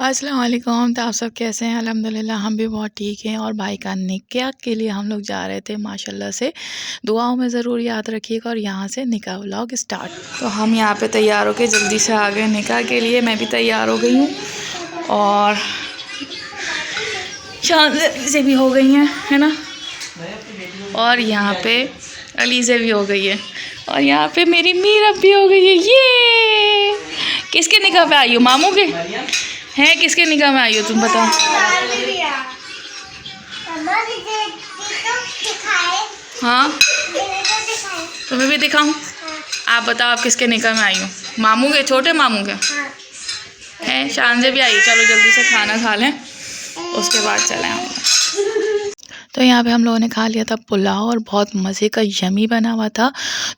السلام علیکم، تو آپ سب کیسے ہیں؟ الحمدللہ ہم بھی بہت ٹھیک ہیں۔ اور بھائی کا نکاح کے لیے ہم لوگ جا رہے تھے، ماشاءاللہ سے دعاؤں میں ضرور یاد رکھیے گا۔ اور یہاں سے نکاح ولاگ اسٹارٹ۔ تو ہم یہاں پہ تیار ہو کے جلدی سے آ گئے نکاح کے لیے۔ میں بھی تیار ہو گئی ہوں اور شان سے بھی ہو گئی ہیں، ہے نا؟ اور یہاں پہ علی سے بھی ہو گئی ہے، اور یہاں پہ میری میرب بھی ہو گئی ہے۔ یہ کس کے نکاح پہ آئی ہو؟ ماموں کے ہیں؟ کس کے نکاح میں آئی ہو تم بتاؤ؟ ہاں تمہیں بھی دکھاؤں؟ آپ بتاؤ آپ کس کے نکاح میں آئی ہو؟ ماموں کے، چھوٹے ماموں کے ہیں؟ شان سے بھی آئی۔ چلو جلدی سے کھانا کھا لیں، اس کے بعد چلیں ہم لوگ۔ تو یہاں پہ ہم لوگوں نے کھا لیا تھا پلاؤ، اور بہت مزے کا یمی بنا ہوا تھا۔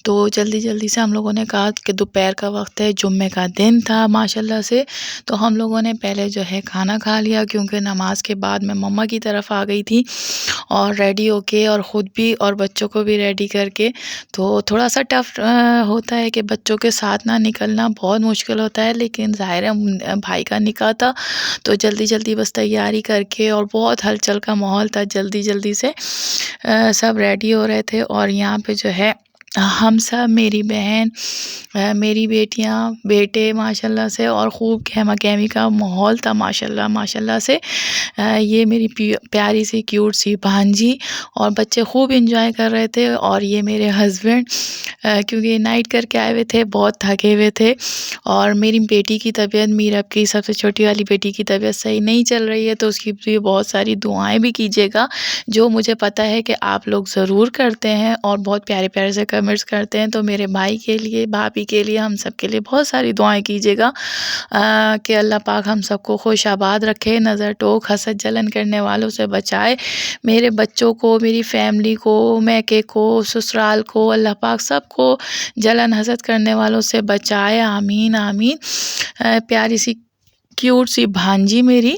تو جلدی سے ہم لوگوں نے کہا کہ دوپہر کا وقت ہے، جمعے کا دن تھا ماشاءاللہ سے، تو ہم لوگوں نے پہلے جو ہے کھانا کھا لیا، کیونکہ نماز کے بعد میں مما کی طرف آ گئی تھی اور ریڈی ہو کے، اور خود بھی اور بچوں کو بھی ریڈی کر کے۔ تو تھوڑا سا ٹف ہوتا ہے کہ بچوں کے ساتھ نہ نکلنا بہت مشکل ہوتا ہے، لیکن ظاہر ہے بھائی کا نکاح تھا تو جلدی بس تیاری کر کے، اور بہت ہلچل کا ماحول تھا، جلدی سے سب ریڈی ہو رہے تھے۔ اور یہاں پہ جو ہے ہم سب، میری بہن، میری بیٹیاں، بیٹے ماشاءاللہ سے، اور خوب گہما گہمی کا ماحول تھا ماشاءاللہ سے۔ یہ میری پیاری سی کیوٹ سی بھانجی، اور بچے خوب انجوائے کر رہے تھے۔ اور یہ میرے ہسبینڈ، کیونکہ یہ نائٹ کر کے آئے ہوئے تھے، بہت تھکے ہوئے تھے۔ اور میری بیٹی کی طبیعت، میرب کی سب سے چھوٹی والی بیٹی کی طبیعت صحیح نہیں چل رہی ہے، تو اس کی بھی بہت ساری دعائیں بھی کیجیے گا، جو مجھے پتہ ہے کہ آپ لوگ ضرور کرتے ہیں، اور بہت پیارے سے کمنٹس کرتے ہیں۔ تو میرے بھائی کے لیے، بھابھی کے لیے، ہم سب کے لیے بہت ساری دعائیں کیجیے گا کہ اللہ پاک ہم سب کو خوش آباد رکھے، نظر ٹوک حسد جلن کرنے والوں سے بچائے، میرے بچوں کو، میری فیملی کو، میکے کو، سسرال کو، اللہ پاک سب کو جلن حسد کرنے والوں سے بچائے، آمین آمین۔ پیاری سی کیوٹ سی بھانجی میری،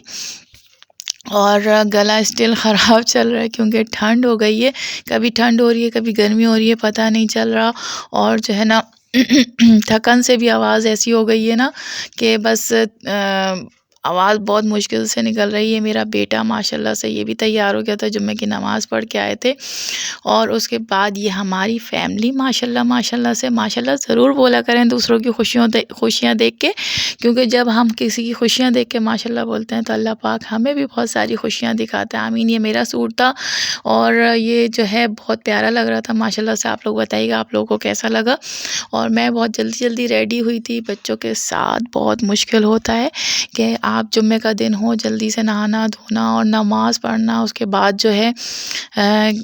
اور گلا اسٹل خراب چل رہا ہے کیونکہ ٹھنڈ ہو گئی ہے، کبھی ٹھنڈ ہو رہی ہے کبھی گرمی ہو رہی ہے، پتہ نہیں چل رہا۔ اور جو ہے نا تھکن سے بھی آواز ایسی ہو گئی ہے نا کہ بس آواز بہت مشکل سے نکل رہی ہے۔ میرا بیٹا ماشاءاللہ سے یہ بھی تیار ہو گیا تھا، جمعے کی نماز پڑھ کے آئے تھے۔ اور اس کے بعد یہ ہماری فیملی ماشاءاللہ سے، ماشاءاللہ ضرور بولا کریں دوسروں کی خوشیاں دیکھ کے، کیونکہ جب ہم کسی کی خوشیاں دیکھ کے ماشاءاللہ بولتے ہیں تو اللہ پاک ہمیں بھی بہت ساری خوشیاں دکھاتے ہیں، آمین۔ یہ میرا سوٹ تھا، اور یہ جو ہے بہت پیارا لگ رہا تھا ماشاءاللہ سے۔ آپ لوگ بتائیے گا آپ لوگوں کو کیسا لگا۔ اور میں بہت جلدی ریڈی ہوئی تھی بچوں کے ساتھ۔ بہت مشکل ہوتا ہے کہ آپ جمعے کا دن ہو، جلدی سے نہانا دھونا اور نماز پڑھنا، اس کے بعد جو ہے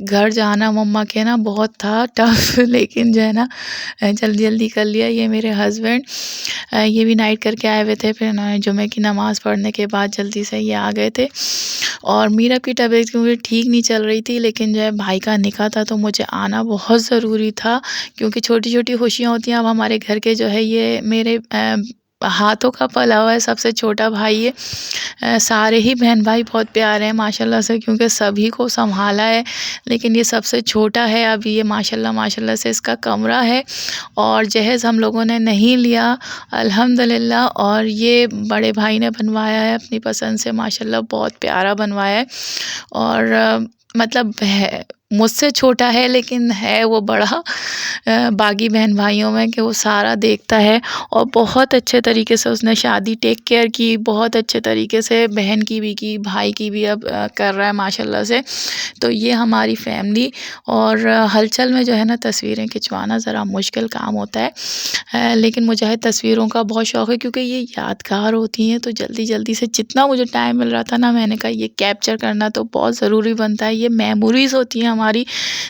گھر جانا مما کے نا بہت تھا ٹف، لیکن جو ہے نا جلدی کر لیا۔ یہ میرے ہسبینڈ، یہ بھی نائٹ کر کے آئے ہوئے تھے، پھر انہوں نے جمعے کی نماز پڑھنے کے بعد جلدی سے یہ آ گئے تھے۔ اور میرب کی طبیعت کیونکہ ٹھیک نہیں چل رہی تھی، لیکن جو ہے بھائی کا نکاح تھا تو مجھے آنا بہت ضروری تھا، کیونکہ چھوٹی خوشیاں ہوتی ہیں۔ اب ہمارے گھر کے جو ہے یہ میرے ہاتھوں کا پلا ہوا ہے، سب سے چھوٹا بھائی ہے۔ سارے ہی بہن بھائی بہت پیارے ہیں ماشاءاللہ سے، کیونکہ سبھی کو سنبھالا ہے، لیکن یہ سب سے چھوٹا ہے۔ اب یہ ماشاءاللہ سے اس کا کمرہ ہے، اور جہیز ہم لوگوں نے نہیں لیا الحمدللہ، اور یہ بڑے بھائی نے بنوایا ہے اپنی پسند سے، ماشاءاللہ بہت پیارا بنوایا ہے۔ اور مطلب مجھ سے چھوٹا ہے لیکن ہے وہ بڑا، باقی بہن بھائیوں میں، کہ وہ سارا دیکھتا ہے، اور بہت اچھے طریقے سے اس نے شادی ٹیک کیئر کی، بہت اچھے طریقے سے بہن کی بھی کی، بھائی کی بھی اب کر رہا ہے ماشاءاللہ سے۔ تو یہ ہماری فیملی، اور ہلچل میں جو ہے نا تصویریں کھنچوانا ذرا مشکل کام ہوتا ہے، لیکن مجھے تصویروں کا بہت شوق ہے، کیونکہ یہ یادگار ہوتی ہیں۔ تو جلدی سے جتنا مجھے ٹائم مل رہا تھا نا، میں نے کہا یہ کیپچر کرنا تو بہت ضروری بنتا ہے، یہ میموریز ہوتی ہیں ہماری،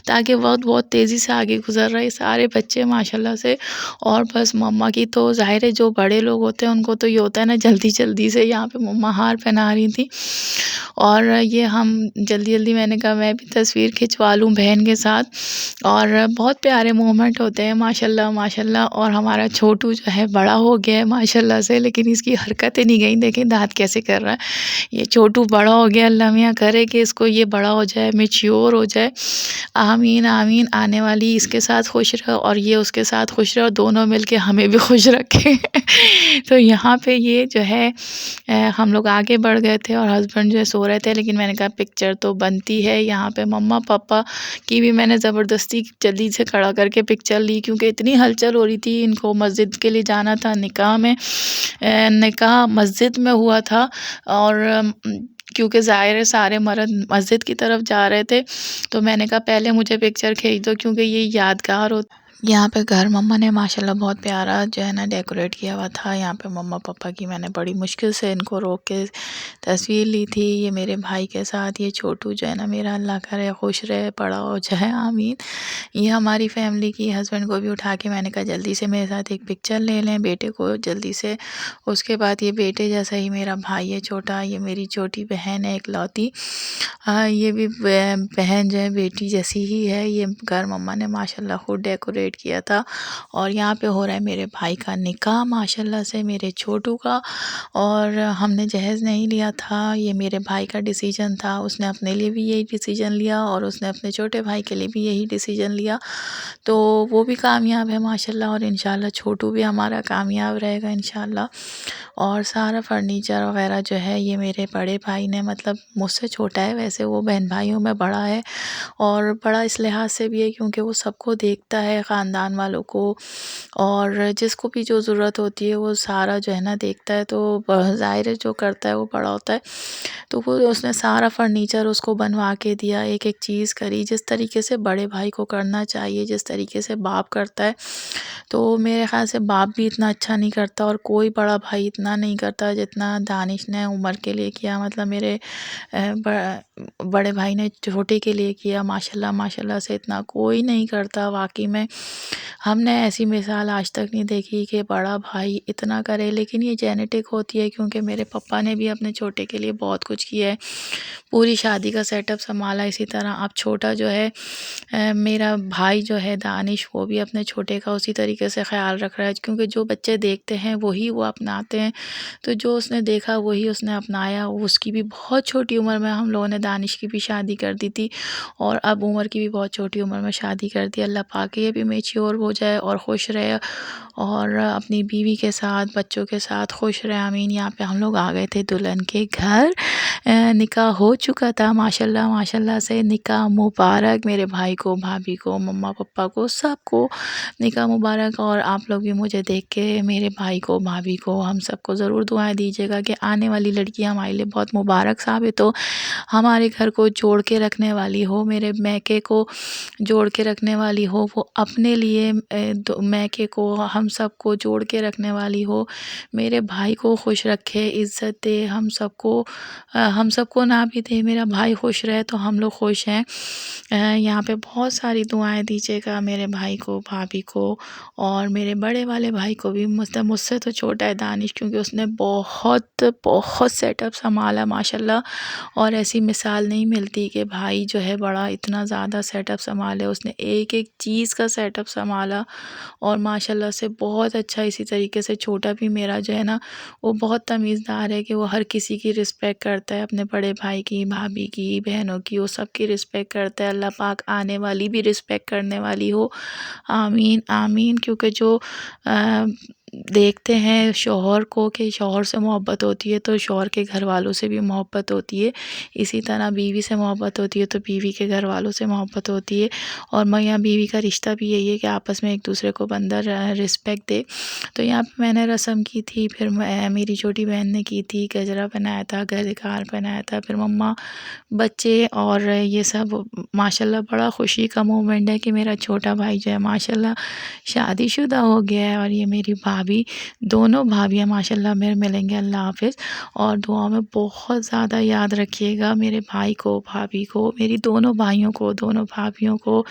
تاکہ وقت بہت تیزی سے آگے گزر رہا ہے۔ سارے بچے ماشاءاللہ سے، اور بس مما کی تو ظاہر ہے جو بڑے لوگ ہوتے ہیں ان کو تو یہ ہوتا ہے نا جلدی سے، یہاں پہ مما ہار پہنا رہی تھی، اور یہ ہم جلدی جلدی میں نے کہا میں بھی تصویر کھنچوا لوں بہن کے ساتھ. اور بہت پیارے مومنٹ ہوتے ہیں ماشاء اللہ ماشاء اللہ. اور ہمارا چھوٹو جو ہے بڑا ہو گیا ہے ماشاء اللہ سے، لیکن اس کی حرکتیں نہیں گئیں. دیکھیں دانت کیسے کر رہا ہے. یہ چھوٹو بڑا ہو گیا، اللہ میاں کرے کہ اس کو یہ بڑا ہو جائے، میچیور ہو جائے. آمین آمین. آنے والی اس کے ساتھ خوش رہے اور یہ اس کے ساتھ خوش رہے اور دونوں مل کے ہمیں بھی خوش رکھیں. تو یہاں پہ یہ جو ہے ہم لوگ آگے بڑھ گئے تھے اور ہسبینڈ جو ہے سو رہے تھے، لیکن میں نے کہا پکچر تو بنتی ہے. یہاں پہ مما پاپا کی بھی میں نے زبردستی جلدی سے کھڑا کر کے پکچر لی، کیونکہ اتنی ہلچل ہو رہی تھی. ان کو مسجد کے لیے جانا تھا، نکاح میں، نکاح مسجد میں ہوا تھا. اور کیونکہ ظاہر ہے سارے مرد مسجد کی طرف جا رہے تھے، تو میں نے کہا پہلے مجھے پکچر کھینچ دو، کیونکہ یہ یادگار ہوتا. یہاں پہ گھر مما نے ماشاءاللہ بہت پیارا جو ہے نا ڈیکوریٹ کیا ہوا تھا. یہاں پہ مما پاپا کی میں نے بڑی مشکل سے ان کو روک کے تصویر لی تھی. یہ میرے بھائی کے ساتھ یہ چھوٹو جو ہے نا میرا، اللہ کرے خوش رہے بڑا ہو جائے آمین. یہ ہماری فیملی کی. ہسبینڈ کو بھی اٹھا کے میں نے کہا جلدی سے میرے ساتھ ایک پکچر لے لیں بیٹے کو جلدی سے. اس کے بعد یہ بیٹے جیسا ہی میرا بھائی ہے چھوٹا، یہ میری چھوٹی بہن ہے اکلوتی. یہ بھی بہن جو ہے بیٹی جیسی ہی ہے. یہ گھر مما نے ماشاءاللہ خود ڈیکوریٹ کیا تھا. اور یہاں پہ ہو رہا ہے میرے بھائی کا نکاح ماشاءاللہ سے، میرے چھوٹو کا. اور ہم نے جہیز نہیں لیا تھا، یہ میرے بھائی کا ڈیسیجن تھا. اس نے اپنے لیے بھی یہی ڈیسیجن لیا اور اس نے اپنے چھوٹے بھائی کے لیے بھی یہی ڈیسیجن لیا. تو وہ بھی کامیاب ہے ماشاءاللہ، اور انشاءاللہ چھوٹو بھی ہمارا کامیاب رہے گا انشاءاللہ. اور سارا فرنیچر وغیرہ جو ہے یہ میرے بڑے بھائی نے، مطلب مجھ سے چھوٹا ہے ویسے وہ، بہن بھائیوں میں بڑا ہے. اور بڑا اس لحاظ سے بھی ہے کیونکہ وہ سب کو دیکھتا ہے، خاندان والوں کو، اور جس کو بھی جو ضرورت ہوتی ہے وہ سارا جو ہے نا دیکھتا ہے. تو ظاہر ہے جو کرتا ہے وہ بڑا ہوتا ہے. تو وہ اس نے سارا فرنیچر اس کو بنوا کے دیا، ایک ایک چیز کری جس طریقے سے بڑے بھائی کو کرنا چاہیے، جس طریقے سے باپ کرتا ہے. تو میرے خیال سے باپ بھی اتنا اچھا نہیں کرتا اور کوئی بڑا بھائی اتنا نہیں کرتا جتنا دانش نے عمر کے لیے کیا. مطلب میرے بڑے بھائی نے چھوٹے کے لیے کیا ماشاءاللہ ماشاءاللہ سے، اتنا کوئی نہیں کرتا. واقعی میں ہم نے ایسی مثال آج تک نہیں دیکھی کہ بڑا بھائی اتنا کرے. لیکن یہ جینیٹک ہوتی ہے، کیونکہ میرے پپا نے بھی اپنے چھوٹے کے لیے بہت کچھ کیا ہے، پوری شادی کا سیٹ اپ سنبھالا. اسی طرح اب چھوٹا جو ہے میرا بھائی جو ہے دانش، وہ بھی اپنے چھوٹے کا اسی طریقے سے خیال رکھ رہا ہے، کیونکہ جو بچے دیکھتے ہیں وہی وہ اپناتے ہیں. تو جو اس نے دیکھا وہی اس نے اپنایا. اس کی بھی بہت چھوٹی عمر میں ہم لوگوں نے دانش کی بھی شادی کر دی تھی، اور اب عمر کی بھی بہت چھوٹی عمر میں شادی کر دی. اللہ پاک یہ بھی میچیور ہو جائے اور خوش رہے اور اپنی بیوی کے ساتھ بچوں کے ساتھ خوش رہے آمین. یہاں پہ ہم لوگ آ گئے تھے دلہن کے گھر، نکاح ہو چکا تھا ماشاءاللہ ماشاءاللہ سے. نکاح مبارک میرے بھائی کو، بھابھی کو، مما پپا کو، سب کو نکاح مبارک. اور آپ لوگ بھی مجھے دیکھ کے میرے بھائی کو، بھابھی کو، ہم سب کو ضرور دعائیں دیجیے گا کہ آنے والی لڑکی ہمارے لیے بہت مبارک ثابت ہو، ہمارے گھر کو جوڑ کے رکھنے والی ہو، میرے میکے کو جوڑ کے رکھنے والی ہو، وہ اپنے لیے میکے کو ہم سب کو جوڑ کے رکھنے والی ہو. میرے بھائی کو خوش رکھے، عزت دے، ہم سب کو نہ بھی دے. میرا بھائی خوش رہے تو ہم لوگ خوش ہیں. یہاں پہ بہت ساری دعائیں دیجیے گا میرے بھائی کو، بھابھی کو، اور میرے بڑے والے بھائی کو بھی. مجھ سے تو چھوٹا ہے دانش، کیونکہ اس نے بہت بہت سیٹ اپ سنبھالا ماشاءاللہ. اور ایسی مثال نہیں ملتی کہ بھائی جو ہے بڑا اتنا زیادہ سیٹ اپ سنبھالے. اس نے ایک ایک چیز کا سیٹ اپ سنبھالا اور ماشاءاللہ سے بہت اچھا. اسی طریقے سے چھوٹا بھی میرا جو ہے نا وہ بہت تمیزدار ہے کہ وہ ہر کسی کی رسپیکٹ کرتا ہے، اپنے بڑے بھائی کی، بھابھی کی، بہنوں کی، وہ سب کی رسپیکٹ کرتا ہے. اللہ پاک آنے والی بھی رسپیکٹ کرنے والی ہو آمین آمین. کیونکہ جو دیکھتے ہیں شوہر کو کہ شوہر سے محبت ہوتی ہے تو شوہر کے گھر والوں سے بھی محبت ہوتی ہے، اسی طرح بیوی سے محبت ہوتی ہے تو بیوی کے گھر والوں سے محبت ہوتی ہے. اور میاں بیوی کا رشتہ بھی یہی ہے کہ آپس میں ایک دوسرے کو بندہ رسپیکٹ دے. تو یہاں پہ میں نے رسم کی تھی، پھر میری چھوٹی بہن نے کی تھی، گجرا بنایا تھا، گھر بنایا تھا، پھر مما، بچے، اور یہ سب ماشاءاللہ بڑا خوشی کا مومنٹ ہے کہ میرا چھوٹا بھائی جو ہے ماشاءاللہ شادی شدہ ہو گیا ہے. اور یہ میری بھابھی بھابھی دونوں بھابھیاں ماشاءاللہ میرے ملیں گے۔ اللہ حافظ، اور دعاؤں میں بہت زیادہ یاد رکھیے گا میرے بھائی کو، بھابھی کو، میری دونوں بھائیوں کو، دونوں بھابھیوں کو،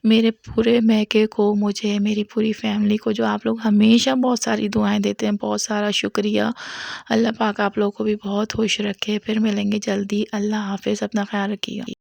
میرے پورے میکے کو، مجھے، میری پوری فیملی کو، جو آپ لوگ ہمیشہ بہت ساری دعائیں دیتے ہیں، بہت سارا شکریہ۔ اللہ پاک آپ لوگوں کو بھی بہت خوش رکھے۔ پھر ملیں گے جلدی۔ اللہ حافظ، اپنا خیال رکھیے گا۔